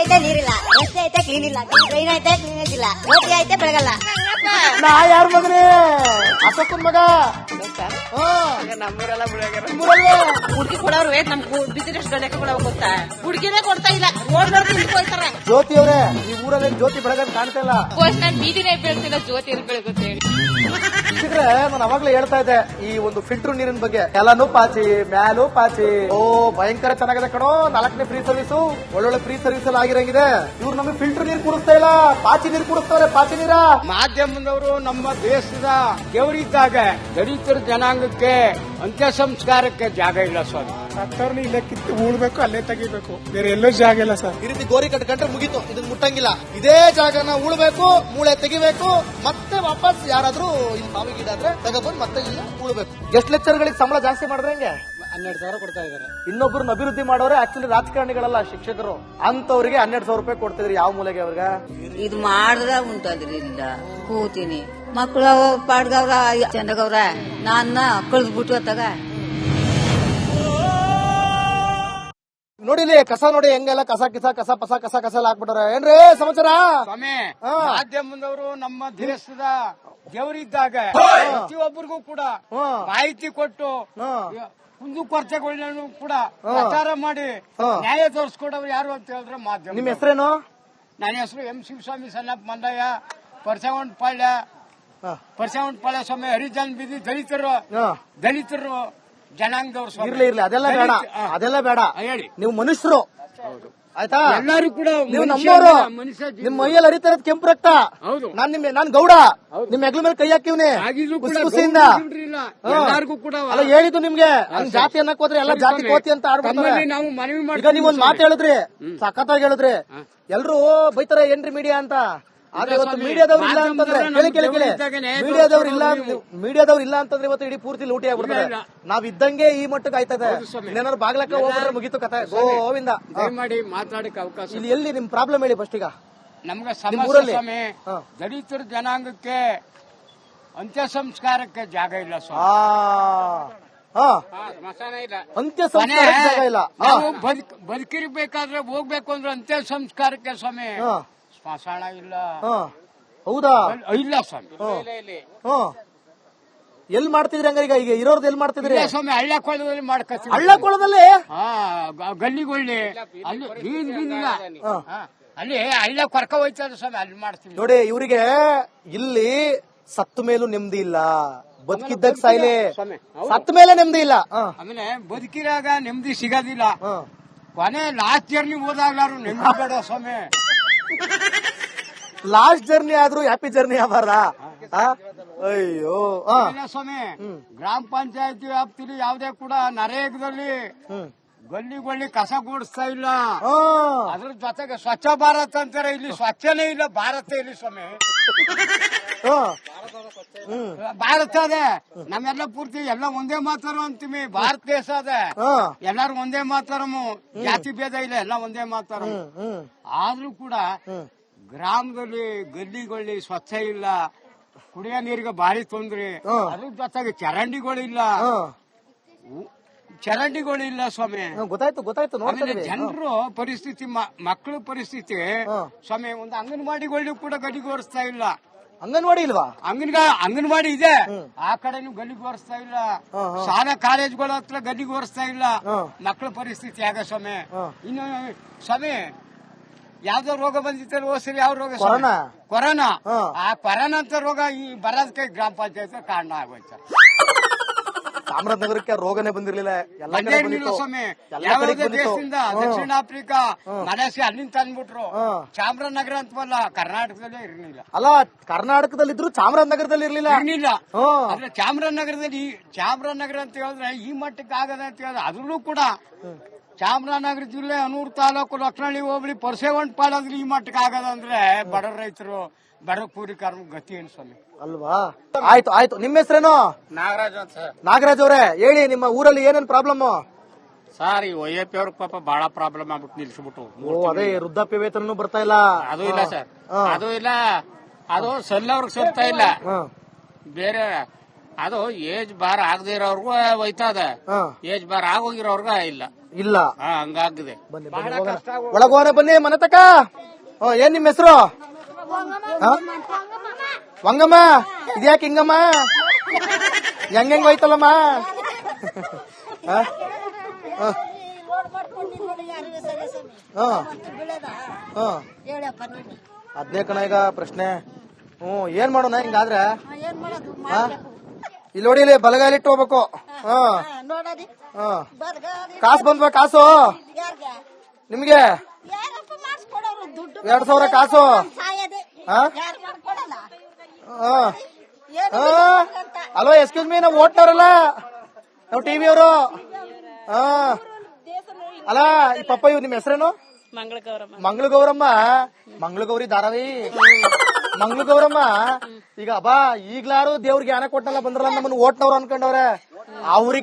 ಐತೆ ನೀರಿಲ್ಲ, ರಸ್ತೆ ಐತೆ ಕ್ಲೀನ್ ಇಲ್ಲ, ಟ್ರೈನ್ ಐತೆ ಕ್ಲೀನ್ ಇಲ್ಲ, ರೋಟಿ ಐತೆ ಬೆಳಗಲ್ಲ. ನಾ ಯಾರ ಮಗನೇ? ಅಶೋಕನ್ ಮಗ. ನಮ್ಮೂರೆಲ್ಲ ಹುಡುಗಿ ಕೊಡೋರು ನಮ್ ಬಿಸಿನೆಸ್ ಗಣಕ ಕೊಡೋರು ಗೊತ್ತಾ? ಹುಡುಗಿನೇ ಕೊಡ್ತಾ ಇಲ್ಲ, ಓಡ್ದವ್ರು ನಿಂತ್ಕೊಳ್ತಾರೆ. ಜ್ಯೋತಿ ಅವರೇ, ಈ ಊರಲ್ಲಿ ಜ್ಯೋತಿ ಬೆಳಗಂತ ಕಾಣ್ತಾ ಇಲ್ಲ. ಬೀದಿನೇ ಬೆಳ್ತಿಲ್ಲ, ಜ್ಯೋತಿ ಬೆಳಗುತ್ತೆ ಹೇಳಿ. ಸಿಕ್ರೆ ನಾನು ಅವಾಗ್ಲೇ ಹೇಳ್ತಾ ಇದ್ದೆ ಈ ಒಂದು ಫಿಲ್ಟರ್ ನೀರಿನ ಬಗ್ಗೆ. ಎಲ್ಲಾನು ಪಾಚಿ, ಮ್ಯಾಲೂ ಪಾಚಿ. ಓ ಭಯಂಕರ ಚೆನ್ನಾಗಿದೆ ಕಣೋ. 4ನೇ ಫ್ರೀ ಸರ್ವಿಸ್, ಒಳ್ಳೊಳ್ಳೆ ಫ್ರೀ ಸರ್ವಿಸ್ ಎಲ್ಲ ಆಗಿರಂಗಿದೆ. ಇವ್ರು ನಮಗೆ ಫಿಲ್ಟರ್ ನೀರು ಕುಡಿಸ್ತಾ ಇಲ್ಲ, ಪಾಚಿ ನೀರು ಕುಡಿಸ್ತಾರೆ. ಪಾಚಿ ನೀರ ಮಾಧ್ಯಮದವರು ನಮ್ಮ ದೇಶದ ದೇವರಿದ್ದಾಗ ದಲಿತರ ಜನಾಂಗಕ್ಕೆ ಅಂತ್ಯ ಸಂಸ್ಕಾರಕ್ಕೆ ಜಾಗ ಇಲ್ಲ ಸ್ವಾಮಿ. ಸತ್ತವ್ರನ್ನ ಇಲ್ಲೇ ಕಿತ್ತು ಉಳ್ಬೇಕು, ಅಲ್ಲೇ ತೆಗಿಬೇಕು, ಬೇರೆ ಎಲ್ಲೂ ಜಾಗ ಇಲ್ಲ ಸರ್. ಈ ರೀತಿ ಗೋರಿ ಕಟ್ಕೊಂಡ್ರೆ ಮುಗೀತು, ಇದನ್ನ ಮುಟ್ಟಂಗಿಲ್ಲ. ಇದೇ ಜಾಗನ ಉಳ್ಬೇಕು, ಮೂಳೆ ತೆಗಿಬೇಕು, ಮತ್ತೆ ವಾಪಸ್ ಯಾರಾದ್ರೂ ಇಲ್ಲಿ ಬಾವಿಗಿದಾದ್ರೆ ತಗೊಬಂದು ಮತ್ತೆ ಇಲ್ಲ ಉಳ್ಬೇಕು. ಗೆಸ್ಟ್ ಲೆಕ್ಚರ್ಗಳಿಗೆ ಸಂಬಳ ಜಾಸ್ತಿ ಮಾಡಿದ್ರೆ ಹೆಂಗೆ? 12,000 ಕೊಡ್ತಾ ಇದ್ದಾರೆ. ಇನ್ನೊಬ್ಬರನ್ನ ಅಭಿವೃದ್ಧಿ ಮಾಡೋರೆ ಆಕ್ಚುಲಿ ರಾಜಕಾರಣಿಗಳಲ್ಲ, ಶಿಕ್ಷಕರು. ಅಂತವ್ರಿಗೆ 12,000 ರೂಪಾಯಿ ಕೊಡ್ತಿದ್ರಿ. ಯಾವ ಮೂಲೆಗೆ ಅವ್ರಿಗೆ? ಇದು ಮಾಡ್ದ ಉಂಟದ್ರಿ ಇಲ್ಲ ಕೂತೀನಿ. ಮಕ್ಕಳು ಪಾಡ್ಗವ್ರ ಚಂದಗವ್ರ, ನನ್ನ ಕಳ್ದ್ಬಿಟ್ಟು ಅತ್ತಾಗ ನೋಡಿ ಇಲ್ಲಿ ಕಸ ನೋಡಿ ಹೆಂಗೆಲ್ಲ ಕಸ ಕಿಸ ಕಸ ಪಸ ಕಸ ಕಸ ಎಲ್ಲ ಹಾಕ್ಬಿಟ್ಟಾರೆ. ಏನ್ರಿ ಸಮಾಚಾರ? ಸ್ವಾಮಿ, ಮಾಧ್ಯಮದವರು ನಮ್ಮ ದೇಶದ ದೇವರಿದ್ದಾಗ ಪ್ರತಿಯೊಬ್ಬರಿಗೂ ಕೂಡ ಮಾಹಿತಿ ಕೊಟ್ಟು ಕುಂದುಕೊರತೆಗಳನ್ನ ಕೂಡ ಪ್ರಚಾರ ಮಾಡಿ ನ್ಯಾಯ ತೋರಿಸ್ಕೊಡೋರು ಯಾರು ಅಂತ ಹೇಳಿದ್ರೆ ಮಾಧ್ಯಮ. ನಿಮ್ ಹೆಸರೇನು? ನನ್ನ ಹೆಸರು ಎಂ ಶಿವಸ್ವಾಮಿ ಸನ್ನಪ್ಪ ಮಂದಯ್ಯ, ಪರಸವಂಟಪಾಳ್ಯ ಸ್ವಾಮಿ, ಹರಿಜನ್ ಬೀದಿ ದಲಿತರು ಜನಾಂಗದವ್ರು ಸ್ವಾಮಿ. ಇರ್ಲಿ ಅದೆಲ್ಲ ಬೇಡ, ಅದೆಲ್ಲ ಬೇಡ. ಹೇಳಿ, ನೀವು ಮನುಷ್ಯರು ಆಯ್ತಾ? ಎಲ್ಲರೂ ಕೂಡ ನೀವು ನಮ್ಮವರು. ನಿಮ್ ಮೈಯಲ್ಲಿ ಹರಿತಾ ಇರೋದು ಕೆಂಪು ರಕ್ತ. ಹೌದು. ನಾನ್ ಗೌಡ. ನಿಮ್ ಹೆಗ್ಲ ಮೇಲೆ ಕೈ ಹಾಕಿವ್ನಿ ಖುಷಿಯಿಂದ. ಎಲ್ಲರಿಗೂ ಕೂಡ ಅಲ್ಲ ಹೇಳಿದ್ದು ನಿಮ್ಗೆ, ಹಂಗ್ ಜಾತಿ ಅನ್ನಕ್ ಹೋದ್ರೆ ಎಲ್ಲ ಜಾತಿ ಕೋತಿ ಅಂತ ಆಡ್ಬಿಡ್ತಾರೆ. ನಾವು ಮನವಿ ಮಾಡಿ. ಈಗ ನೀವೊಂದ್ ಮಾತು ಹೇಳಿದ್ರಿ, ಸಖತ್ತಾಗಿ ಹೇಳಿದ್ರಿ. ಎಲ್ರು ಬೈತಾರೆ ಏನ್ರಿ ಮೀಡಿಯಾ ಅಂತ. ಆದ್ರೆ ಇವತ್ತು ಮೀಡಿಯಾದವ್ರು ಇಲ್ಲ ಅಂತಂದ್ರೆ ಮೀಡಿಯಾದವ್ರು ಇಲ್ಲ ಅಂತಂದ್ರೆ ಇವತ್ತು ಇಡೀ ಪೂರ್ತಿ ಲೂಟಿ ಆಗ್ಬಿಡ್ತಾರೆ. ನಾವ್ ಇದ್ದಂಗೆ ಈ ಮಟ್ಟಕ್ಕೆ ಆಯ್ತದೆ. ಏನಾದ್ರು ಬಾಗ್ಲಕ್ಕ ಹೋಗ್ಬಿಟ್ರೆ ಮುಗೀತು ಕತೆ, ಗೋವಿಂದ. ದಯಮಾಡಿ ಮಾತಾಡಕ್ಕೆ ಅವಕಾಶ. ಇಲ್ಲಿ ಎಲ್ಲಿ ನಿಮ್ ಪ್ರಾಬ್ಲಮ್ ಹೇಳಿ ಫಸ್ಟ್. ಈಗ ನಮ್ಗೆ ಸಮಸ್ಯೆ ಸ್ವಾಮಿ, ದಲಿತರ ಜನಾಂಗಕ್ಕೆ ಅಂತ್ಯ ಸಂಸ್ಕಾರಕ್ಕೆ ಜಾಗ ಇಲ್ಲ ಸ್ವಾಮಿ. ಸ್ಮಶಾನ ಇಲ್ಲ, ಅಂತ್ಯ ಸಂಸ್ಕಾರಕ್ಕೆ ಜಾಗ ಇಲ್ಲ. ಬದುಕಿರ್ಬೇಕಾದ್ರೆ ಹೋಗ್ಬೇಕು ಅಂದ್ರೆ ಅಂತ್ಯ ಸಂಸ್ಕಾರಕ್ಕೆ ಸ್ವಾಮಿ ಸ್ಮಶಾನ ಇಲ್ಲ. ಹೌದಾ? ಇಲ್ಲ ಸ್ವಾಮಿ. ಎಲ್ಲಿ ಮಾಡ್ತಿದ್ರಿ ಹಂಗಾರೆ? ಈಗ ಇರೋರ್ದು ಎಲ್ಲಿ ಮಾಡ್ತಿದ್ರಿ? ಸ್ವಾಮಿ ಹಳ್ಳ ಕೊಳ್ಳದಲ್ಲಿ ಮಾಡ್ಕೊತೀವಿ. ಹಳ್ಳ ಕೊಳ್ಳದಲ್ಲಿ ಗಲ್ಲಿಗೊಳ್ಳಿ ಅಲ್ಲಿ ಹಳ್ಳ ಕೊರಕ ಹೋಯ್ತದ ಸ್ವಾಮಿ, ಅಲ್ಲಿ ಮಾಡ್ತೀವಿ. ನೋಡಿ ಇವ್ರಿಗೆ ಇಲ್ಲಿ ಸತ್ತ ಮೇಲೂ ನೆಮ್ಮದಿ ಇಲ್ಲ, ಬದುಕಿದ್ದಾಗ ಸಾಯ್ಲೆ, ಸತ್ತ ಮೇಲೆ ನೆಮ್ಮದಿ ಇಲ್ಲ. ಆಮೇಲೆ ಬದುಕಿರಾಗ ನೆಮ್ಮದಿ ಸಿಗೋದಿಲ್ಲ. ಕೊನೆ ಲಾಸ್ಟ್ ಜರ್ನಿ ಹೋದಾಗ್ಲಾರು ನೆಮ್ಮದಿ ಬೇಡ ಸ್ವಾಮಿ. ಲಾಸ್ಟ್ ಜರ್ನಿ ಆದ್ರೂ ಹ್ಯಾಪಿ ಜರ್ನಿ ಆವಾರ. ಅಯ್ಯೋ ಸ್ವಾಮಿ, ಗ್ರಾಮ ಪಂಚಾಯತಿ ವ್ಯಾಪ್ತಿಲಿ ಯಾವುದೇ ಕೂಡ ನರೇಗದಲ್ಲಿ ಗಲ್ಲಿ ಕಸ ಗೂಡಿಸ್ತಾ ಇಲ್ಲ. ಅದ್ರ ಜೊತೆಗೆ ಸ್ವಚ್ಛ ಭಾರತ್ ಅಂತಾರೆ, ಇಲ್ಲಿ ಸ್ವಚ್ಛನೇ ಇಲ್ಲ ಭಾರತ ಇಲ್ಲಿ ಸ್ವಾಮಿ. ಭಾರತ ಅದೇ ನಮ್ಮೆಲ್ಲ ಪೂರ್ತಿ ಎಲ್ಲ ಒಂದೇ ಮಾತಾರು ಅಂತೀವಿ. ಭಾರತ ದೇಶ ಅದೇ, ಎಲ್ಲಾರು ಒಂದೇ ಮಾತಾರಮು, ಜಾತಿ ಭೇದ ಇಲ್ಲ, ಎಲ್ಲ ಒಂದೇ ಮಾತಾರಮು. ಆದ್ರೂ ಕೂಡ ಗ್ರಾಮದಲ್ಲಿ ಗಲ್ಲಿಗೊಳ್ಳಿ ಸ್ವಚ್ಛ ಇಲ್ಲ, ಕುಡಿಯೋ ನೀರಿಗೆ ಭಾರಿ ತೊಂದ್ರೆ. ಅದ್ರ ಜೊತೆಗೆ ಚರಂಡಿಗಳಿಲ್ಲ ಸ್ವಾಮಿ. ಗೊತ್ತಾಯ್ತು. ಜನರು ಪರಿಸ್ಥಿತಿ, ಮಕ್ಕಳ ಪರಿಸ್ಥಿತಿ ಸ್ವಾಮಿ. ಒಂದು ಅಂಗನವಾಡಿಗಳು ಕೂಡ ಗಲ್ಲಿಗೋರಿಸ್ತಾ ಇಲ್ಲ. ಅಂಗನವಾಡಿ ಇಲ್ವಾ? ಅಂಗನವಾಡಿ ಇದೆ, ಆ ಕಡೆನೂ ಗಲ್ಲಿಗೋರಿಸ್ತಾ ಇಲ್ಲ. ಶಾಲಾ ಕಾಲೇಜ್ಗಳ ಹತ್ರ ಗಲ್ಲಿಗೋರಿಸ್ತಾ ಇಲ್ಲ. ಮಕ್ಕಳ ಪರಿಸ್ಥಿತಿ ಹೇಗ ಸ್ವಾಮಿ? ಇನ್ನು ಸ್ವಾಮಿ ಯಾವ್ದೋ ರೋಗ ಬಂದಿತ್ತಲ್ಲ ಹೋದ್ಸರಿ, ಯಾವ ರೋಗ? ಕೊರೋನಾ. ಆ ಕೊರೋನಾ ಅಂತ ರೋಗ ಈ ಬರೋದಕ್ಕೆ ಗ್ರಾಮ ಪಂಚಾಯತ್ ಕಾರಣ ಆಗೋಯ್ತು. ಚಾಮರಾಜನಗರಕ್ಕೆ ರೋಗನೇ ಬಂದಿರ್ಲಿಲ್ಲ ಸ್ವಾಮಿ. ಯಾವುದೇ ದೇಶದಿಂದ ದಕ್ಷಿಣ ಆಫ್ರಿಕಾ, ಮಲೇಷಿಯಾ ಅಲ್ಲಿಂದ ತಂದ್ಬಿಟ್ರು. ಚಾಮರಾಜನಗರ ಅಂತವಲ್ಲ, ಕರ್ನಾಟಕದಲ್ಲೇ ಇರ್ಲಿಲ್ಲ. ಅಲ್ಲ, ಕರ್ನಾಟಕದಲ್ಲಿದ್ರು ಚಾಮರಾಜನಗರದಲ್ಲಿ ಇರ್ಲಿಲ್ಲ. ಆದ್ರೆ ಚಾಮರಾಜನಗರ ಅಂತ ಹೇಳಿದ್ರೆ ಈ ಮಟ್ಟಕ್ಕೆ ಆಗದ ಅಂತ ಹೇಳಿದ್ರೆ, ಅದ್ರಲ್ಲೂ ಕೂಡ ಚಾಮರಾಜನಗರ ಜಿಲ್ಲೆ ಅನೂರು ತಾಲೂಕು ಲಕ್ನಳ್ಳಿ ಹೋಬಳಿ ಪರಸವಂಟಪಾಳ್ಯ ಈ ಮಟ್ಟಕ್ಕೆ ಆಗದಂದ್ರೆ ಬಡ ರೈತರು, ಬಡ ಕೂಲಿಕಾರರ ಗತಿ ಏನು ಸ್ವಾಮಿ ಅಲ್ವಾ? ಆಯ್ತು. ನಿಮ್ಮ ಹೆಸರೇನು? ನಾಗರಾಜ್ ಅಂತ ಸರ್. ನಾಗರಾಜ್ ಅವರೇ ಹೇಳಿ, ನಿಮ್ಮ ಊರಲ್ಲಿ ಏನೇನ್ ಪ್ರಾಬ್ಲಮ್? ಸರ್, ಈ OAP ಅವ್ರ ಪಾಪ ಬಹಳ ಪ್ರಾಬ್ಲಮ್ ಆಗ್ಬಿಟ್ಟು ನಿಲ್ಸ್ಬಿಟ್ಟು. ಅದೇ ವೃದ್ಧಾಪ್ಯ ವೇತನೂ ಬರ್ತಾ ಇಲ್ಲ. ಅದು ಇಲ್ಲ ಸರ್, ಅದು ಇಲ್ಲ. ಅದು ಸಲ್ಲವ್ರಿಗೆ ಸೇರ್ತಾ ಇಲ್ಲ. ಬೇರೆ ಅದು ಏಜ್ ಬಾರ್ ಆಗದೆ ಇರೋರ್ಗೂ ಹೋಯ್ತದೆ, ಏಜ್ ಬಾರ್ ಆಗೋಗಿರೋರ್ಗ ಇಲ್ಲ ಇಲ್ಲ. ಹಂಗಾಗಿದೆ. ಬನ್ನಿ ಒಳಗೋರ ಬನ್ನಿ ಮನೆ ತಕ. ಏನ್ ನಿಮ್ ಹೆಸರು? ವಂಗಮ್ಮ. ಇದ್ಯಾಕೆ ಹಿಂಗಮ್ಮ? ಹೆಂಗ್ ಹೋಯ್ತಲ್ಲಮ್ಮ? ಅದ್ನೇ ಕಣ ಈಗ ಪ್ರಶ್ನೆ. ಏನ್ ಮಾಡೋಣ ಹಿಂಗಾದ್ರೆ? ಇಲ್ಲಿ ನೋಡಿ, ಇಲ್ಲಿ ಬಲಗಾಲಿಟ್ಟು ಹೋಗ್ಬೇಕು. ಕಾಸು ಬಂದ್ವಾ? ಕಾಸು ನಿಮ್ಗೆ 2000 ಕಾಸು. ಹಲೋ, ಎಕ್ಸ್ಕ್ಯೂಸ್ ಮೀ, ನಾವು ಓಟ್ನವ್ರಲ್ಲ, ನಾವು ಟಿವಿ ಅವರು. ಅಲ್ಲ ಈ ಪಪ್ಪ, ಇವ್ ನಿಮ್ ಹೆಸರೇನು? ಮಂಗಳಗೌರಮ್ಮ. ಮಂಗಳಗೌರಿ ಧಾರಾವಿ. ಮಂಗಳಗೌರಮ್ಮ, ಈಗ ಬಾ ಈಗ್ಲಾರು ದೇವ್ರಿಗೆ ಜ್ಞಾನ ಕೊಟ್ಟಲ್ಲ ಬಂದ್ರಲ್ಲ, ನಮ್ಮನ್ನ ಓಟ್ನವ್ರು ಅನ್ಕೊಂಡವ್ರೆ. ಅವ್ರಿಗೆ